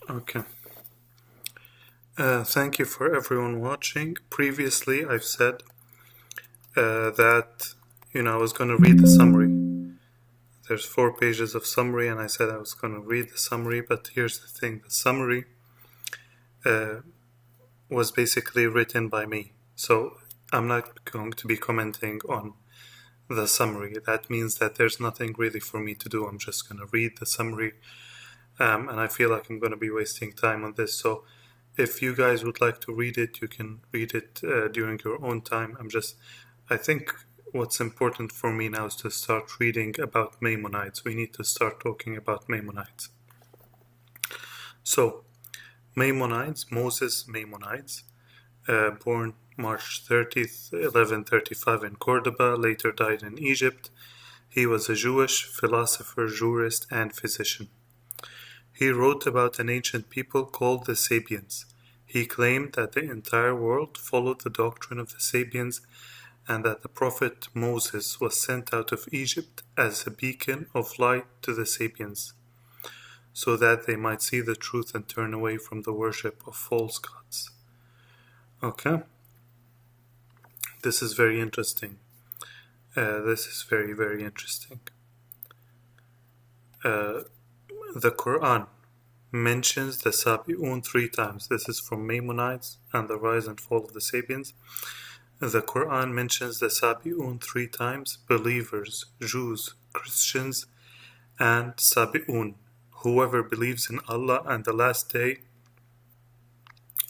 Okay. Thank you for everyone watching. Previously, I've said that I was going to read the summary. There's 4 pages of summary, and I said I was going to read the summary. But here's the thing: the summary was basically written by me, so I'm not going to be commenting on the summary. That means that there's nothing really for me to do. I'm just going to read the summary, and I feel like I'm going to be wasting time on this. So if you guys would like to read it, you can read it during your own time. I think what's important for me now is to start reading about Maimonides. We need to start talking about Maimonides. So, Maimonides, Moses Maimonides, born March 30th, 1135 in Cordoba, later died in Egypt. He was a Jewish philosopher, jurist, and physician. He wrote about an ancient people called the Sabians. He claimed that the entire world followed the doctrine of the Sabians and that the prophet Moses was sent out of Egypt as a beacon of light to the Sabians, so that they might see the truth and turn away from the worship of false gods. Okay? This is very interesting. This is very, very interesting. The Quran mentions the Sabi'un 3 times. This is from Maimonides and the Rise and Fall of the Sabians. The Quran mentions the Sabi'un 3 times: believers, Jews, Christians, and Sabi'un, whoever believes in Allah and the Last Day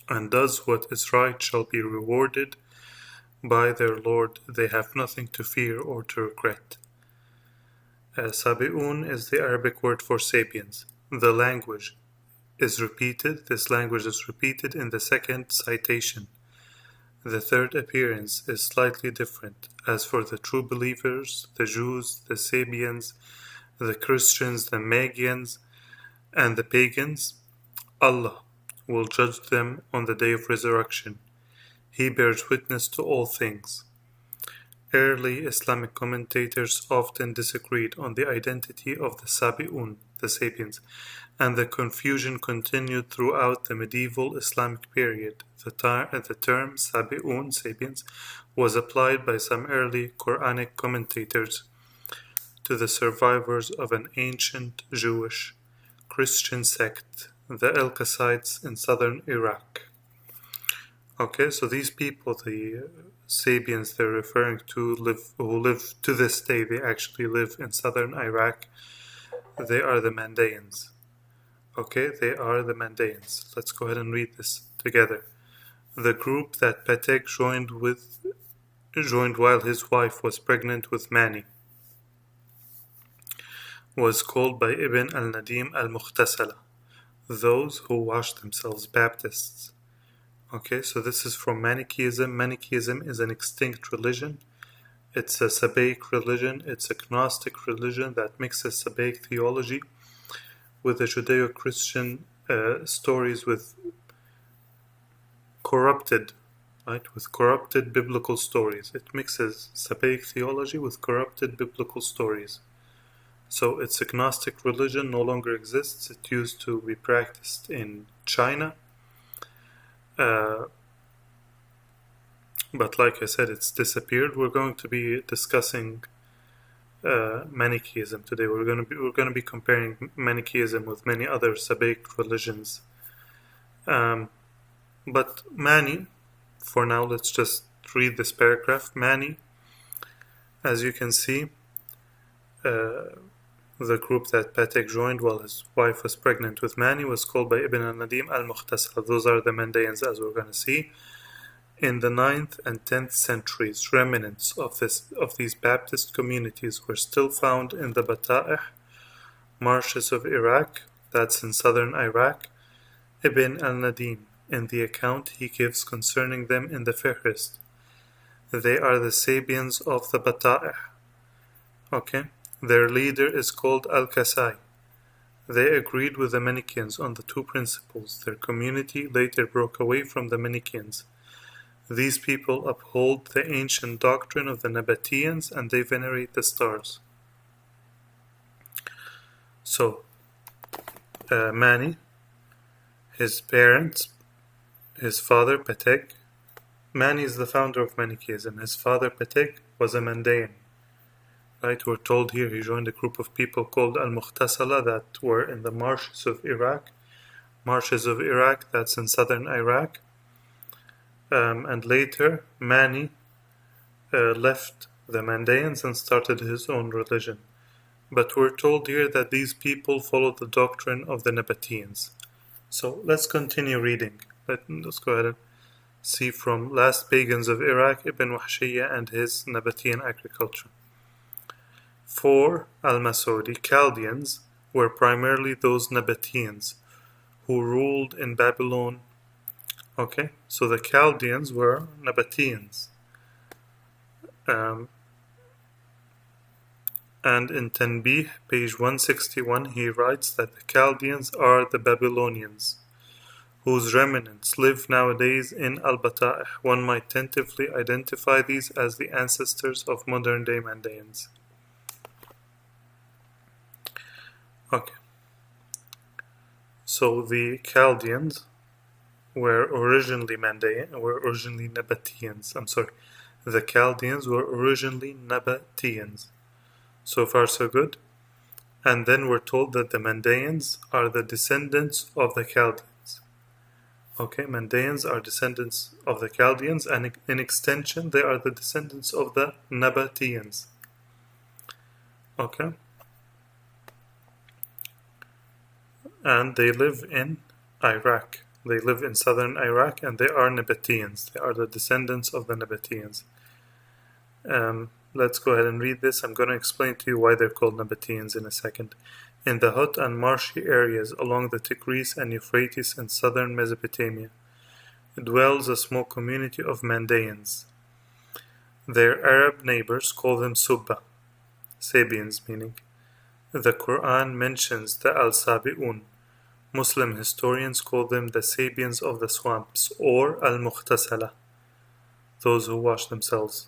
and does what is right shall be rewarded by their Lord. They have nothing to fear or to regret. Sabi'un is the Arabic word for Sapiens. The language is repeated. This language is repeated in the second citation. The third appearance is slightly different. As for the true believers, the Jews, the Sabians, the Christians, the Magians, and the pagans, Allah will judge them on the day of resurrection. He bears witness to all things. Early Islamic commentators often disagreed on the identity of the Sabi'un, the Sapiens, and the confusion continued throughout the medieval Islamic period. The term Sabi'un, Sapiens, was applied by some early Quranic commentators to the survivors of an ancient Jewish Christian sect, the Elkasites in southern Iraq. Okay, so these people, the Sabians they're referring to, who live to this day, they actually live in southern Iraq. They are the Mandaeans. Okay, they are the Mandaeans. Let's go ahead and read this together. The group that Patek joined while his wife was pregnant with Mani was called by Ibn al-Nadim al-Mukhtasala, those who wash themselves, Baptists. Okay, so this is from Manichaeism. Manichaeism is an extinct religion. It's a Sabaic religion. It's a Gnostic religion that mixes Sabaic theology with the Judeo-Christian stories with corrupted biblical stories. It mixes Sabaic theology with corrupted biblical stories. So it's a Gnostic religion, no longer exists. It used to be practiced in China. But like I said, it's disappeared. We're going to be discussing Manichaeism today. We're going to be comparing Manichaeism with many other Sabaic religions. But Mani, for now, let's just read this paragraph. Mani, as you can see, the group that Patek joined while his wife was pregnant with Mani was called by Ibn al-Nadim al-Mukhtasar. Those are the Mandaeans, as we're going to see. In the 9th and 10th centuries, remnants of these Baptist communities were still found in the Bata'ih marshes of Iraq, that's in southern Iraq. Ibn al-Nadim, in the account he gives concerning them in the Fihrist, they are the Sabians of the Bata'ih. Okay? Their leader is called Al-Kasai. They agreed with the Manichaeans on the 2 principles. Their community later broke away from the Manichaeans. These people uphold the ancient doctrine of the Nabateans and they venerate the stars. So, Mani His parents, his father Peteg. Mani is the founder of Manichaeism. His father Peteg was a Mandaean. Right, we're told here he joined a group of people called Al-Mukhtasala that were in the marshes of Iraq. Marshes of Iraq, that's in southern Iraq. And later, Mani left the Mandaeans and started his own religion. But we're told here that these people followed the doctrine of the Nabateans. So let's continue reading. Let's go ahead and see from Last Pagans of Iraq, Ibn Wahshiyya and his Nabatean agriculture. For Al-Masudi, Chaldeans were primarily those Nabateans who ruled in Babylon. Okay, so the Chaldeans were Nabateans. And in Tanbih, page 161, he writes that the Chaldeans are the Babylonians, whose remnants live nowadays in Al-Bata'ih. One might tentatively identify these as the ancestors of modern-day Mandaeans. Okay. So the Chaldeans were originally Nabateans. The Chaldeans were originally Nabateans. So far so good. And then we're told that the Mandaeans are the descendants of the Chaldeans. Okay, Mandaeans are descendants of the Chaldeans, and in extension they are the descendants of the Nabateans. Okay. And they live in Iraq. They live in southern Iraq, and they are Nabateans. They are the descendants of the Nabateans. Let's go ahead and read this. I'm going to explain to you why they're called Nabateans in a second. In the hot and marshy areas along the Tigris and Euphrates in southern Mesopotamia dwells a small community of Mandaeans. Their Arab neighbors call them Subba, Sabians meaning. The Quran mentions the Al-Sabi'un. Muslim historians call them the Sabians of the swamps, or Al-Mukhtasala, those who wash themselves.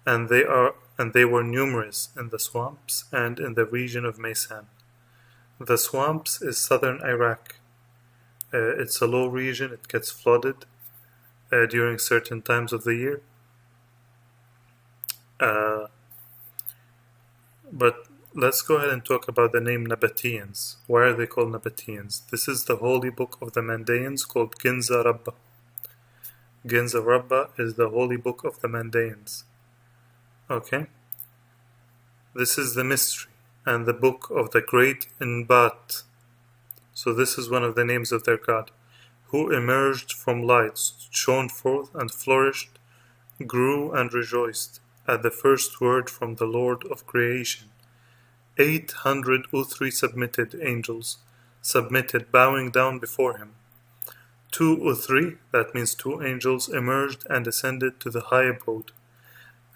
And they were numerous in the swamps and in the region of Maysan. The swamps is southern Iraq. It's a low region. It gets flooded during certain times of the year. But let's go ahead and talk about the name Nabateans. Why are they called Nabateans? This is the holy book of the Mandaeans called Ginza Rabba. Ginza Rabba is the holy book of the Mandaeans. Okay? This is the mystery and the book of the great Inbat. So this is one of the names of their God, who emerged from lights, shone forth and flourished, grew and rejoiced at the first word from the Lord of creation. 800 Uthri submitted, bowing down before him. 2 Uthri, that means 2 angels, emerged and ascended to the high abode.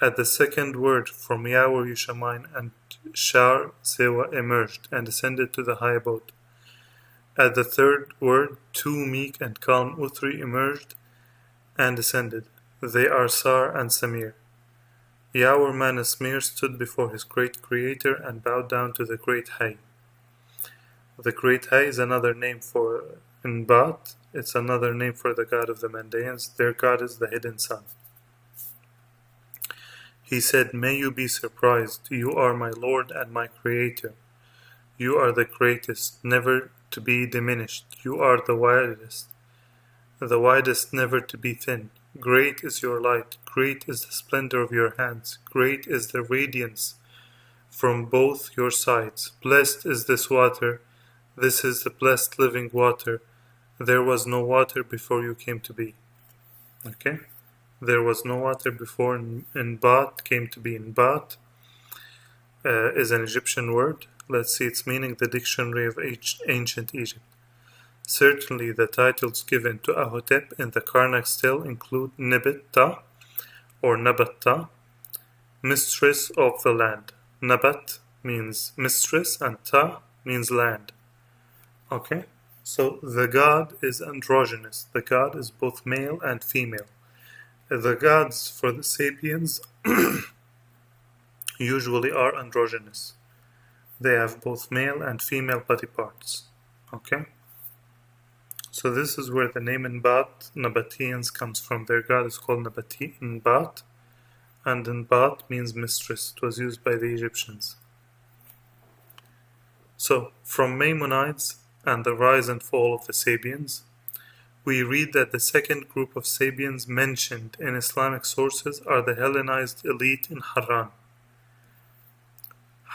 At the second word from Yahweh Yushamayim and Shar Sewa emerged and ascended to the high abode. At the third word, 2 meek and calm Uthri emerged and ascended. They are Sar and Samir. Yahweh Manasmir stood before his great creator and bowed down to the great Hay. The great Hay is another name for Inbat. It's another name for the God of the Mandaeans. Their God is the hidden sun. He said, "May you be surprised. You are my Lord and my Creator. You are the greatest, never to be diminished. You are the widest, never to be thin. Great is your light. Great is the splendor of your hands. Great is the radiance from both your sides. Blessed is this water. This is the blessed living water. There was no water before you came to be." Okay? There was no water before Inbat came to be. Inbat is an Egyptian word. Let's see its meaning, the dictionary of ancient Egypt. Certainly the titles given to Ahotep in the Karnak stele include Nebet-Ta or Nabat-Ta, mistress of the land. Nabat means mistress and Ta means land. Okay? So the god is androgynous. The god is both male and female. The gods for the Sabians usually are androgynous. They have both male and female body parts. Okay? So this is where the name Nbat, Nabateans, comes from. Their god is called Nbat, and Nbat means mistress. It was used by the Egyptians. So, from Maimonides and the rise and fall of the Sabians, we read that the second group of Sabians mentioned in Islamic sources are the Hellenized elite in Harran.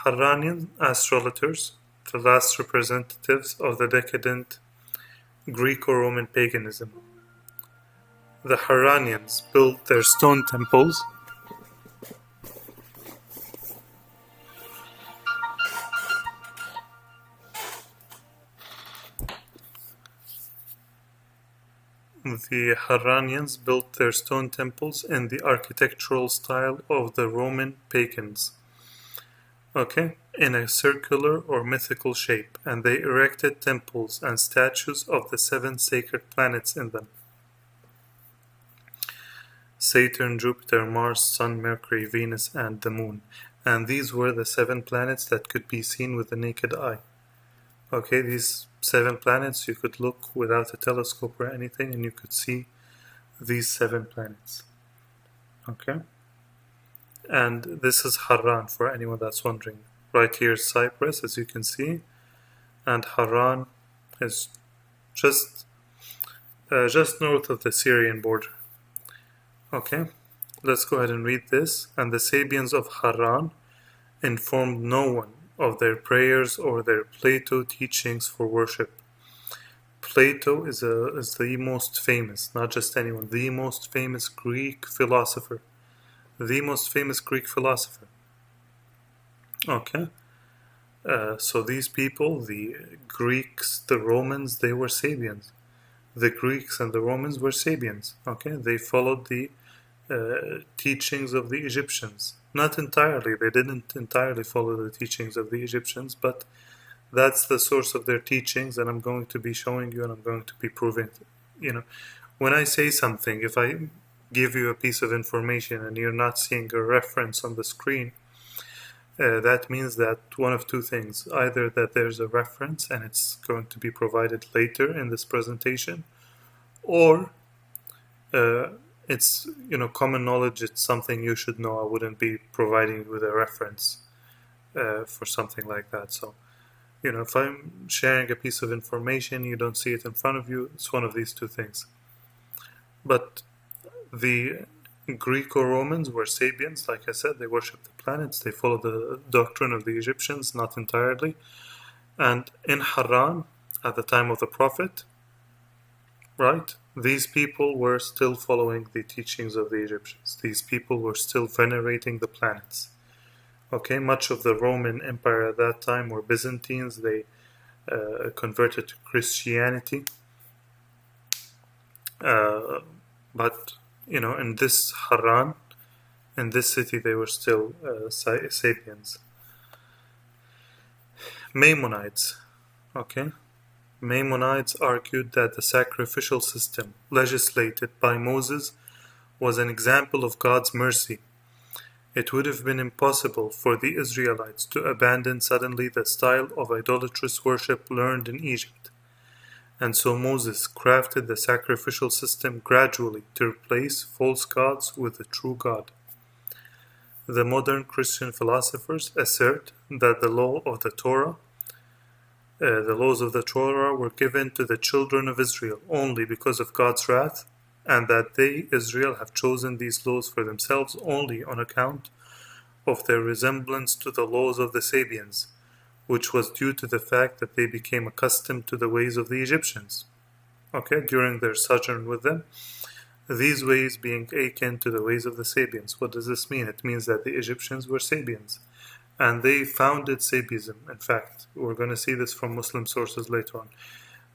Harranian astrologers, the last representatives of the decadent Greco-Roman paganism. The Harranians built their stone temples The Harranians built their stone temples in the architectural style of the Roman pagans, in a circular or mythical shape, and they erected temples and statues of the 7 sacred planets in them: Saturn, Jupiter, Mars, Sun, Mercury, Venus, and the Moon. And these were the 7 planets that could be seen with the naked eye. These 7 planets, you could look without a telescope or anything, and you could see these 7 planets. And this is Harran, for anyone that's wondering. Right here is Cyprus, as you can see, and Harran is just north of the Syrian border. Let's go ahead and read this. And the Sabians of Harran informed no one of their prayers or their Plato teachings for worship. Plato is the most famous, not just anyone, the most famous Greek philosopher. The most famous Greek philosopher. So these people, the Greeks, the Romans, they were Sabians. The Greeks and the Romans were Sabians. They followed the teachings of the Egyptians. Not entirely, they didn't entirely follow the teachings of the Egyptians, but that's the source of their teachings, and I'm going to be showing you and I'm going to be proving, when I say something, if I give you a piece of information and you're not seeing a reference on the screen, that means that one of two things: either that there's a reference and it's going to be provided later in this presentation, or it's common knowledge, it's something you should know. I wouldn't be providing you with a reference for something like that. So if I'm sharing a piece of information, you don't see it in front of you, it's one of these two things. But the Greco-Romans were Sabians, like I said. They worshipped the planets, they followed the doctrine of the Egyptians, not entirely. And in Harran, at the time of the Prophet, these people were still following the teachings of the Egyptians. These people were still venerating the planets. Much of the Roman Empire at that time were Byzantines. They converted to Christianity. But, in this Harran, in this city, they were still Sabians. Maimonides. Maimonides argued that the sacrificial system legislated by Moses was an example of God's mercy. It would have been impossible for the Israelites to abandon suddenly the style of idolatrous worship learned in Egypt, and so Moses crafted the sacrificial system gradually to replace false gods with the true God. The modern Christian philosophers assert that the laws of the Torah were given to the children of Israel only because of God's wrath, and that they, Israel, have chosen these laws for themselves only on account of their resemblance to the laws of the Sabians, which was due to the fact that they became accustomed to the ways of the Egyptians, during their sojourn with them, these ways being akin to the ways of the Sabians. What does this mean? It means that the Egyptians were Sabians, and they founded Sabism. In fact, we're going to see this from Muslim sources later on.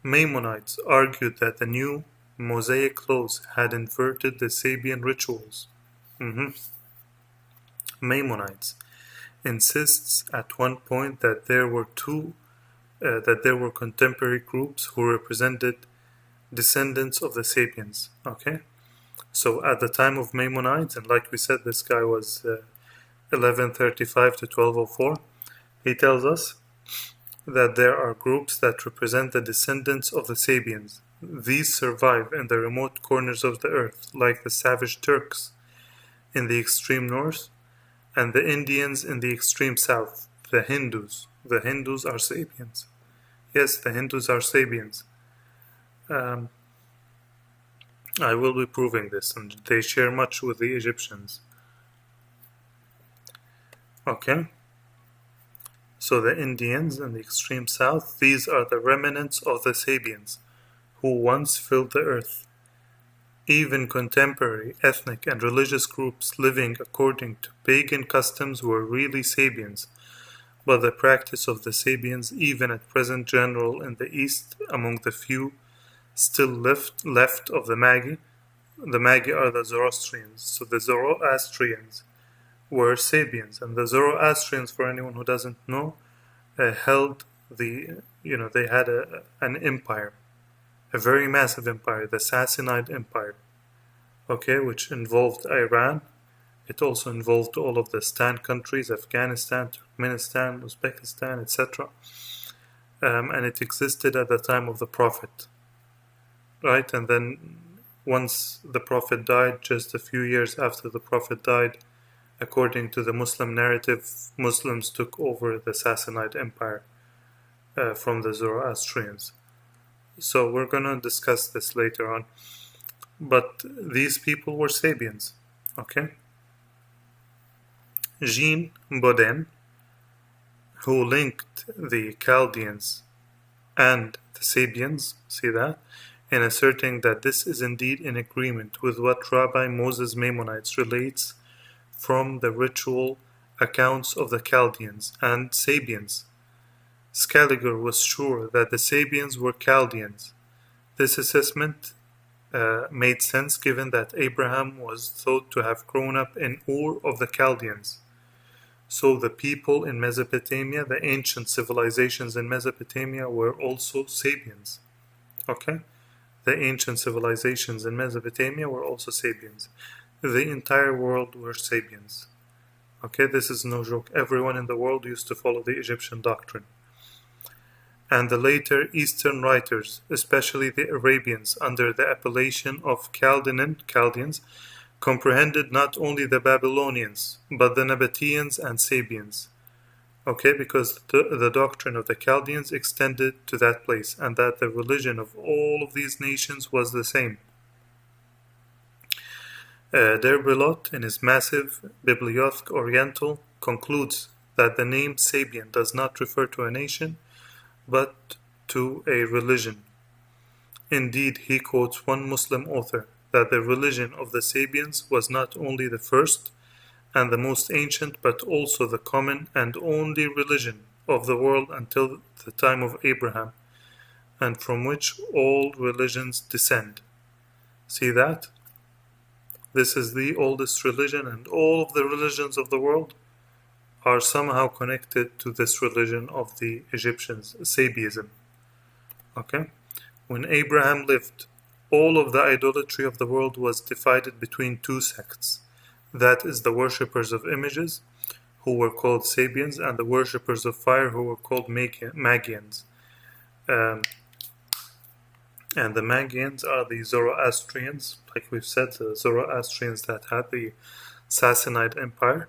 Maimonides argued that the new Mosaic laws had inverted the Sabian rituals. Maimonides insists at one point that there were contemporary groups who represented descendants of the Sabians. So at the time of Maimonides, and like we said, this guy was 1135 to 1204, he tells us that there are groups that represent the descendants of the Sabians. These survive in the remote corners of the earth, like the savage Turks in the extreme north and the Indians in the extreme south. The Hindus are sapiens. Yes, the Hindus are sapiens. I will be proving this, and they share much with the Egyptians. Okay? So the Indians in the extreme south, these are the remnants of the sapiens who once filled the earth. Even contemporary ethnic and religious groups living according to pagan customs were really sapiens, but the practice of the sapiens, even at present general in the East among the few still left of the Magi are the Zoroastrians. So the Zoroastrians were sapiens, and the Zoroastrians, for anyone who doesn't know, held they had an empire, a very massive empire, the Sassanid Empire, okay, which involved Iran. It also involved all of the Stan countries, Afghanistan, Turkmenistan, Uzbekistan, etc. And it existed at the time of the Prophet, right? And then once the Prophet died, just a few years after the Prophet died, according to the Muslim narrative, Muslims took over the Sassanid Empire from the Zoroastrians. So we're going to discuss this later on. But these people were sapiens, okay? Jean Bodin, who linked the Chaldeans and the sapiens, see that, in asserting that this is indeed in agreement with what Rabbi Moses Maimonides relates from the ritual accounts of the Chaldeans and Sabians. Scaliger was sure that the Sabians were Chaldeans. This assessment made sense given that Abraham was thought to have grown up in Ur of the Chaldeans. So the people in Mesopotamia, the ancient civilizations in Mesopotamia, were also Sabians. Okay? The ancient civilizations in Mesopotamia were also Sabians. The entire world were Sabians. Okay, this is no joke. Everyone in the world used to follow the Egyptian doctrine. And the later Eastern writers, especially the Arabians, under the appellation of Chaldeans, comprehended not only the Babylonians, but the Nabateans and Sabians. Okay, because the doctrine of the Chaldeans extended to that place, and that the religion of all of these nations was the same. Derbelot, in his massive Bibliothèque Orientale, concludes that the name Sabian does not refer to a nation, but to a religion. Indeed, he quotes one Muslim author, that the religion of the Sabians was not only the first and the most ancient, but also the common and only religion of the world until the time of Abraham, and from which all religions descend. See that? This is the oldest religion, and all of the religions of the world are somehow connected to this religion of the Egyptians, Sabiism. Okay? When Abraham lived, all of the idolatry of the world was divided between two sects. That is the worshippers of images, who were called Sabians, and the worshippers of fire, who were called Magians. And the Magians are the Zoroastrians, like we've said, the Zoroastrians that had the Sassanid Empire.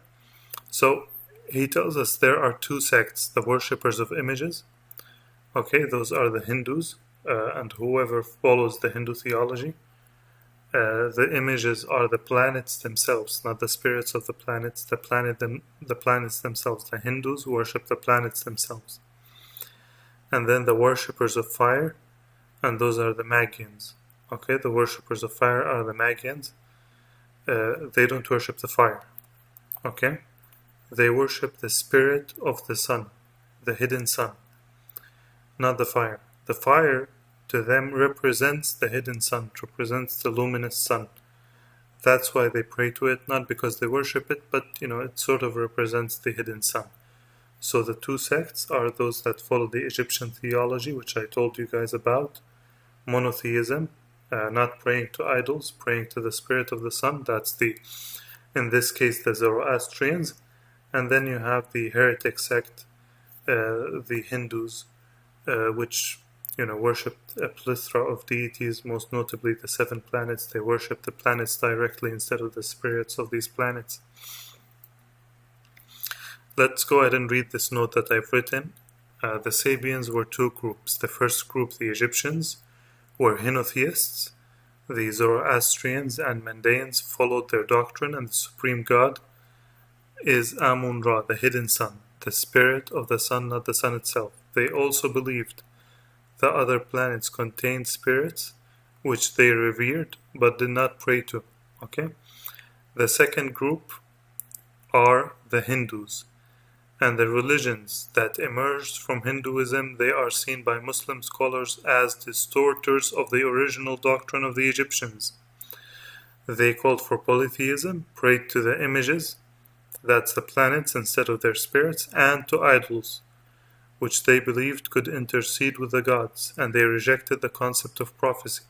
So he tells us there are two sects, the worshippers of images. Okay, those are the Hindus, and whoever follows the Hindu theology. The images are the planets themselves, not the spirits of the planets, the planets themselves. The Hindus worship the planets themselves. And then the worshippers of fire, and those are the Magians. Okay, the worshippers of fire are the Magians. They don't worship the fire. Okay, they worship the spirit of the sun, the hidden sun, not the fire. The fire to them represents the hidden sun, represents the luminous sun. That's why they pray to it, not because they worship it, but it sort of represents the hidden sun. So the two sects are those that follow the Egyptian theology, which I told you guys about, monotheism, not praying to idols, praying to the spirit of the sun. That's in this case, the Zoroastrians. And then you have the heretic sect, the Hindus, which worshipped a plethora of deities, most notably the 7 planets. They worshipped the planets directly instead of the spirits of these planets. Let's go ahead and read this note that I've written. The Sabians were 2 groups. The first group, the Egyptians, were henotheists. The Zoroastrians and Mandaeans followed their doctrine, and the supreme god is Amun-Ra, the hidden sun, the spirit of the sun, not the sun itself. They also believed the other planets contained spirits which they revered but did not pray to. Okay? The second group are the Hindus, and the religions that emerged from Hinduism, they are seen by Muslim scholars as distorters of the original doctrine of the Egyptians. They called for polytheism, prayed to the images, that's the planets instead of their spirits, and to idols, which they believed could intercede with the gods, and they rejected the concept of prophecy.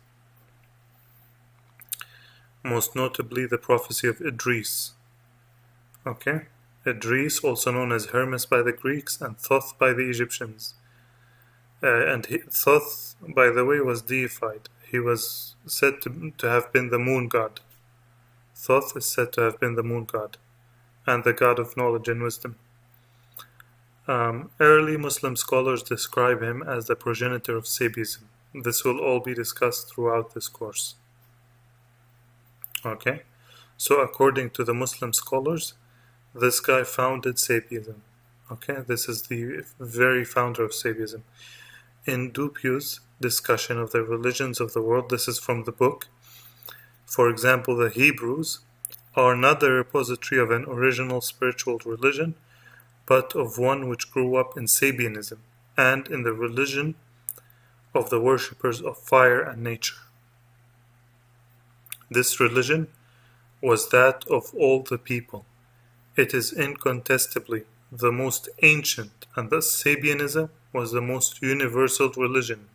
Most notably the prophecy of Idris. Okay? Idris, also known as Hermes by the Greeks and Thoth by the Egyptians. Thoth, by the way, was deified. He was said to have been the moon god. Thoth is said to have been the moon god and the god of knowledge and wisdom. Early Muslim scholars describe him as the progenitor of Sabiism. This will all be discussed throughout this course. Okay? So according to the Muslim scholars, this guy founded Sabiism. Okay? This is the very founder of Sabiism. In Dupuy's discussion of the religions of the world, this is from the book. For example, the Hebrews are not the repository of an original spiritual religion, but of one which grew up in Sabianism and in the religion of the worshippers of fire and nature. This religion was that of all the people. It is incontestably the most ancient, and thus Sabianism was the most universal religion.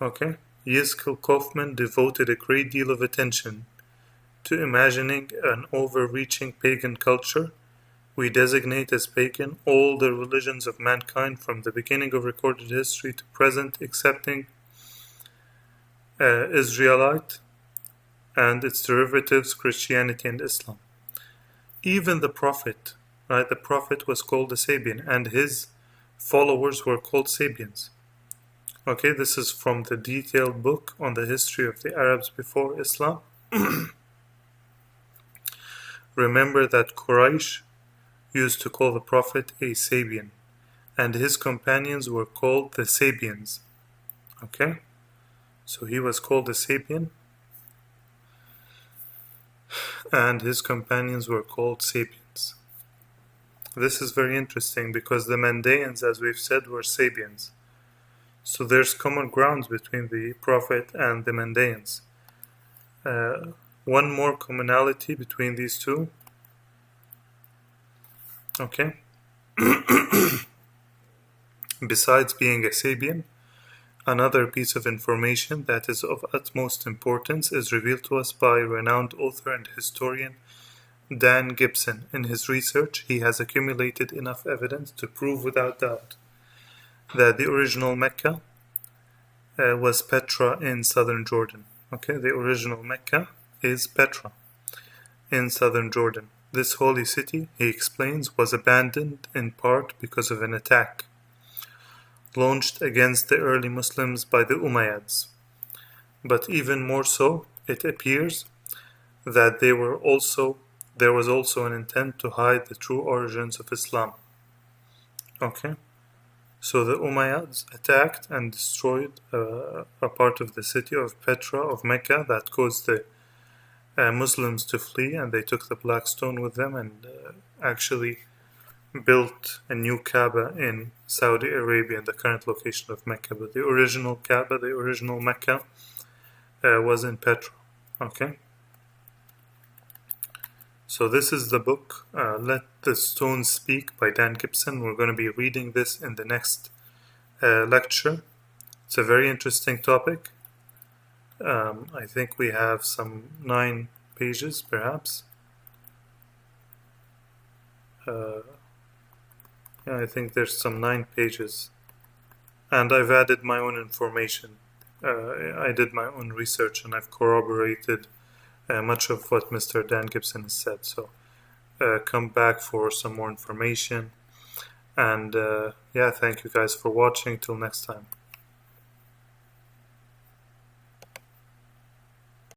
Okay? Yiscil Kaufman devoted a great deal of attention to imagining an overreaching pagan culture. We designate as pagan all the religions of mankind from the beginning of recorded history to present, excepting Israelite and its derivatives, Christianity and Islam. Even the Prophet, right? The Prophet was called a Sabian, and his followers were called Sabians. Okay, this is from the detailed book on the history of the Arabs before Islam. Remember that Quraysh used to call the Prophet a Sabian, and his companions were called the Sabians. Okay? So he was called a Sabian, and his companions were called Sabians. This is very interesting because the Mandaeans, as we've said, were Sabians. So there's common grounds between the Prophet and the Mandaeans. One more commonality between these two. Okay. Besides being a Sabian, another piece of information that is of utmost importance is revealed to us by renowned author and historian Dan Gibson. In his research, he has accumulated enough evidence to prove without doubt that the original Mecca was Petra in southern Jordan. Okay, the original Mecca is Petra in southern Jordan. This holy city, he explains, was abandoned in part because of an attack launched against the early Muslims by the Umayyads. But even more so, it appears that there was also an intent to hide the true origins of Islam. Okay? So the Umayyads attacked and destroyed a part of the city of Petra of Mecca that caused the Muslims to flee, and they took the Black Stone with them and actually built a new Kaaba in Saudi Arabia, in the current location of Mecca. But the original Kaaba, the original Mecca, was in Petra. Okay? So this is the book, Let the Stones Speak by Dan Gibson. We're going to be reading this in the next lecture. It's a very interesting topic. I think we have some 9 pages, perhaps. Yeah, I think there's some 9 pages. and I've added my own information. I did my own research, and I've corroborated much of what Mr. Dan Gibson has said. So come back for some more information. And yeah, thank you guys for watching. Till next time.